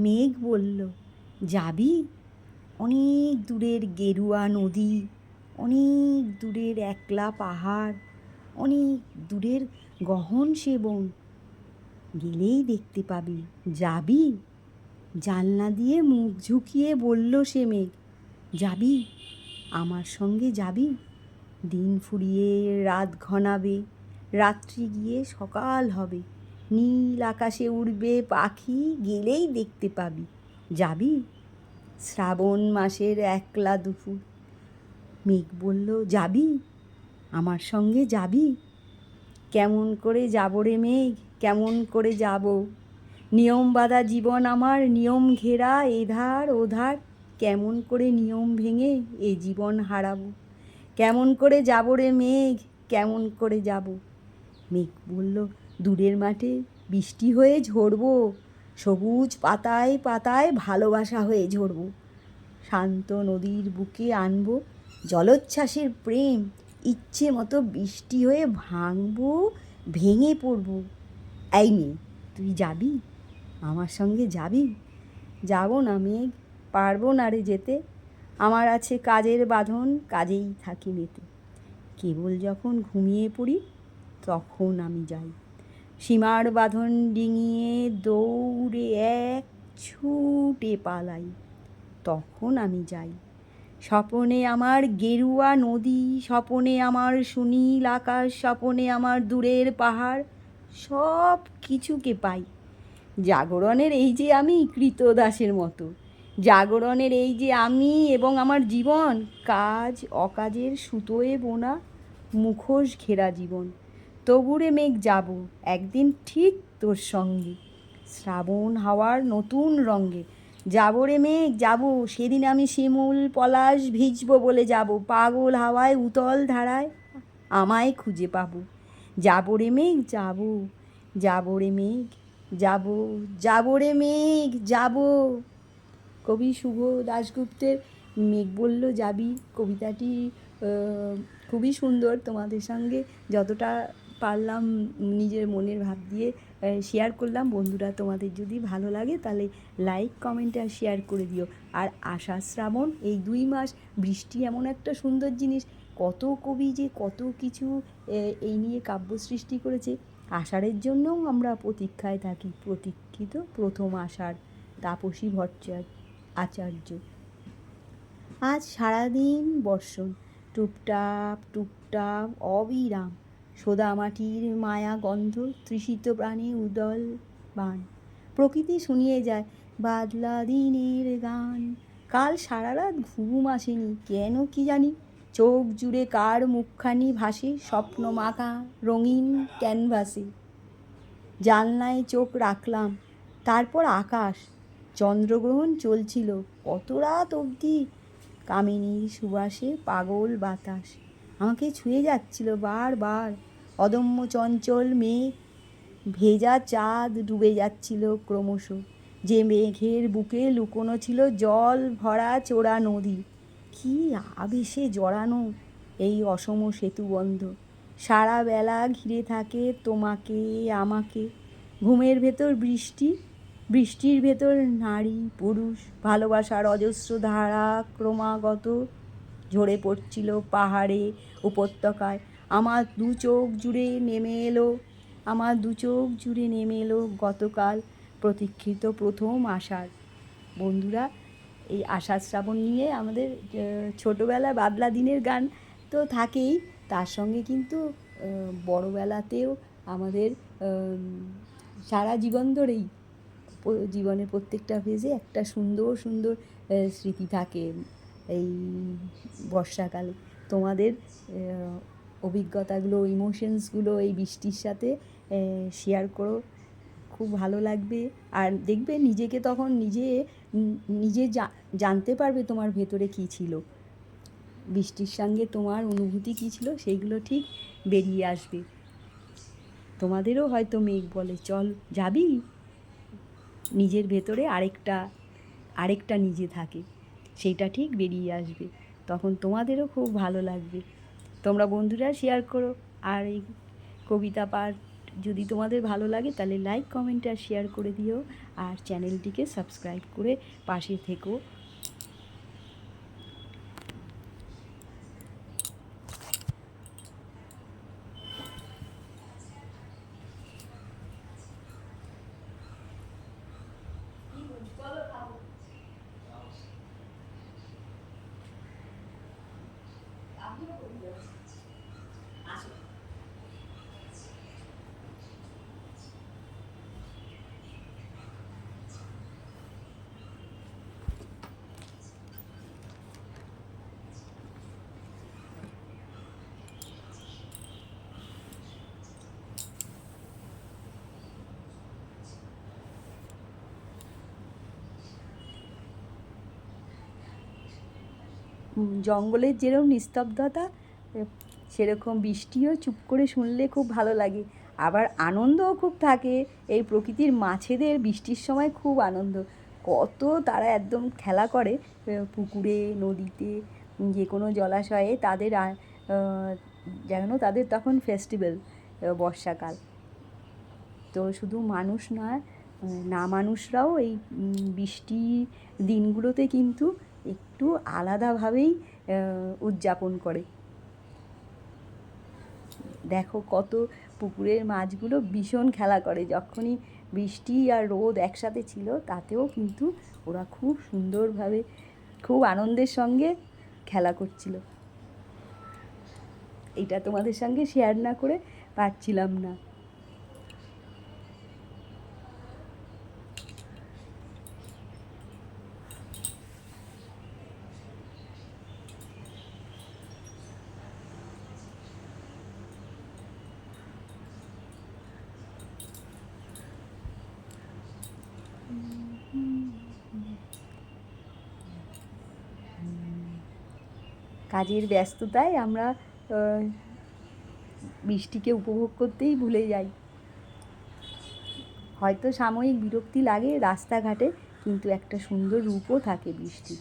মেঘ বলল, যাবি? অনেক দূরের গেরুয়া নদী, অনেক দূরের একলা পাহাড়, অনেক দূরের গহন সে বন, গেলেই দেখতে পাবি। যাবি? জানলা দিয়ে মুখ ঝুঁকিয়ে বলল সে মেঘ, যাবি? আমার সঙ্গে যাবি? দিন ফুরিয়ে রাত ঘনাবে, রাত্রি গিয়ে সকাল হবে, নীল আকাশে উড়বে পাখি, গেলেই দেখতে পাবি। যাবি? শ্রাবণ মাসের একলা দুপুর। মেঘ বলল, যাবি? আমার সঙ্গে যাবি? কেমন করে যাব রে মেঘ, কেমন করে যাব? নিয়ম বাঁধা জীবন আমার, নিয়ম ঘেরা এধার ওধার, কেমন করে নিয়ম ভেঙে এ জীবন হারাবো? কেমন করে যাব রে মেঘ, কেমন করে যাব? মেঘ বলল, দূরের মাঠে বৃষ্টি হয়ে ঝরবো, সবুজ পাতায় পাতায় ভালোবাসা হয়ে ঝরবো, শান্ত নদীর বুকে আনবো জলোচ্ছ্বাসের প্রেম, ইচ্ছে মতো বৃষ্টি হয়ে ভাঙবো, ভেঙে পড়বো। এই নে, তুই যাবি? আমার সঙ্গে যাবি? যাব না মেঘ, পারবো না রে যেতে, আমার আছে কাজের বাঁধন, কাজেই থাকি মেতে। কেবল যখন ঘুমিয়ে পড়ি তখন আমি যাই, সীমার বাঁধন ডিঙিয়ে দৌড়ে এক ছুটে পালাই, তখন আমি যাই। স্বপনে আমার গেরুয়া নদী, স্বপনে আমার সুনীল আকাশ, স্বপনে আমার দূরের পাহাড়, সব কিছুকে পাই। জাগরণের এই যে আমি কৃতদাসের মতো, জাগরণের এই যে আমি এবং আমার জীবন, কাজ অকাজের সুতোয় বোনা মুখোশ ঘেরা জীবন। তবুরে মেঘ যাব একদিন ঠিক তোর সঙ্গে, শ্রাবণ হাওয়ার নতুন রঙে। যাবো রে মেঘ যাবো, সেদিন আমি শিমুল পলাশ ভিজবো বলে যাব, পাগল হাওয়ায় উতল ধারায় আমায় খুঁজে পাবো। যাবো রে মেঘ যাবো, যাবো রে মেঘ যাবো, যাবো রে মেঘ যাবো। কবি শুভ দাশগুপ্তের মেঘ বলল যাবি কবিতাটি খুবই সুন্দর। তোমাদের সঙ্গে যতটা পারলাম নিজের মনের ভাব দিয়ে শেয়ার করলাম। বন্ধুরা, তোমাদের যদি ভালো লাগে তাহলে লাইক কমেন্ট আর শেয়ার করে দিও। আর আষাঢ় শ্রাবণ এই 2 মাস, বৃষ্টি এমন একটা সুন্দর জিনিস, কত কবি যে কত কিছু এই নিয়ে কাব্য সৃষ্টি করেছে। আষাঢ়ের জন্যও আমরা প্রতীক্ষায় থাকি, প্রতীক্ষিত প্রথম আষাঢ়, তাপসী ভট্টাচার্য আচার্য। আজ সারাদিন বর্ষণ, টুপটাপ টুপটাপ অবিরাম, সোদা মাটির মায়া গন্ধ, তৃষিত প্রাণে উদল বান, প্রকৃতি শুনিয়ে যায় বাদলা দিনের গান। কাল সারা রাত ঘুম আসেনি, কেন কি জানি, চোখ জুড়ে কার মুখখানি ভাসে স্বপ্ন মাখা রঙিন ক্যানভাসে। জানলায় চোখ রাখলাম, তারপর আকাশ, চন্দ্রগ্রহণ চলছিল কত রাত অবধি, কামিনীর সুবাসে পাগল বাতাস আমাকে ছুঁয়ে যাচ্ছিল বারবার। অদম্য চঞ্চল মেঘ, ভেজা চাঁদ ডুবে যাচ্ছিল ক্রমশ, যে মেঘের বুকে লুকোনো ছিল জল ভরা চোরা নদী। কি আবেশে জড়ানো এই অসম সেতুবন্ধ, সারা বেলা ঘিরে থাকে তোমাকে আমাকে। ঘুমের ভেতর বৃষ্টি, বৃষ্টির ভেতর নারী পুরুষ, ভালোবাসার অজস্র ধারা ক্রমাগত ঝরে পড়ছিল পাহাড়ে উপত্যকায়। আমার দু চোখ জুড়ে নেমে এলো, আমার দু চোখ জুড়ে নেমে এলো গতকাল প্রতীক্ষিত প্রথম আষাঢ়। বন্ধুরা, এই আষাঢ় শ্রাবণ নিয়ে আমাদের ছোটোবেলা বাদলা দিনের গান তো থাকেই, তার সঙ্গে কিন্তু বড়োবেলাতেও আমাদের সারা জীবন ধরেই জীবনের প্রত্যেকটা ফেজে একটা সুন্দর সুন্দর স্মৃতি থাকে এই বর্ষাকালে। তোমাদের অভিজ্ঞতাগুলো, ইমোশনসগুলো এই বৃষ্টির সাথে শেয়ার করো, খুব ভালো লাগবে। আর দেখবে নিজেকে তখন নিজে জানতে পারবে তোমার ভেতরে কী ছিল, বৃষ্টির সঙ্গে তোমার অনুভূতি কী ছিল, সেইগুলো ঠিক বেরিয়ে আসবে। তোমাদেরও হয়তো মেঘ বলে চল যাবি, নিজের ভেতরে আরেকটা নিজে থাকে, সেইটা ঠিক বেরিয়ে আসবে, তখন তোমাদেরও খুব ভালো লাগবে। তোমরা বন্ধুরা শেয়ার করো। আর এই কবিতা পাঠ যদি তোমাদের ভালো লাগে তাহলে লাইক কমেন্ট আর শেয়ার করে দিও, আর চ্যানেলটিকে সাবস্ক্রাইব করে পাশে থেকো। জঙ্গলের যেরকম নিস্তব্ধতা, সেরকম বৃষ্টিও চুপ করে শুনলে খুব ভালো লাগে। আবার আনন্দও খুব থাকে। এই প্রকৃতির মাছেদের বৃষ্টির সময় খুব আনন্দ, কত তারা একদম খেলা করে পুকুরে, নদীতে, যে কোনো জলাশয়ে। তাদের যেন তাদের তখন ফেস্টিভ্যাল, বর্ষাকাল। তো শুধু মানুষ নয়, না মানুষরাও এই বৃষ্টি দিনগুলোতে কিন্তু একটু আলাদাভাবেই উদযাপন করে। দেখো কত পুকুরের মাছগুলো ভীষণ খেলা করে, যখনই বৃষ্টি আর রোদ একসাথে ছিল তাতেও কিন্তু ওরা খুব সুন্দরভাবে, খুব আনন্দের সঙ্গে খেলা করছিল। এটা তোমাদের সঙ্গে শেয়ার না করে পারছিলাম না। কাজের ব্যস্ততায় আমরা বৃষ্টিকে উপভোগ করতেই ভুলে যাই। হয়তো সাময়িক বিরক্তি লাগে রাস্তাঘাটে, কিন্তু একটা সুন্দর রূপও থাকে বৃষ্টি।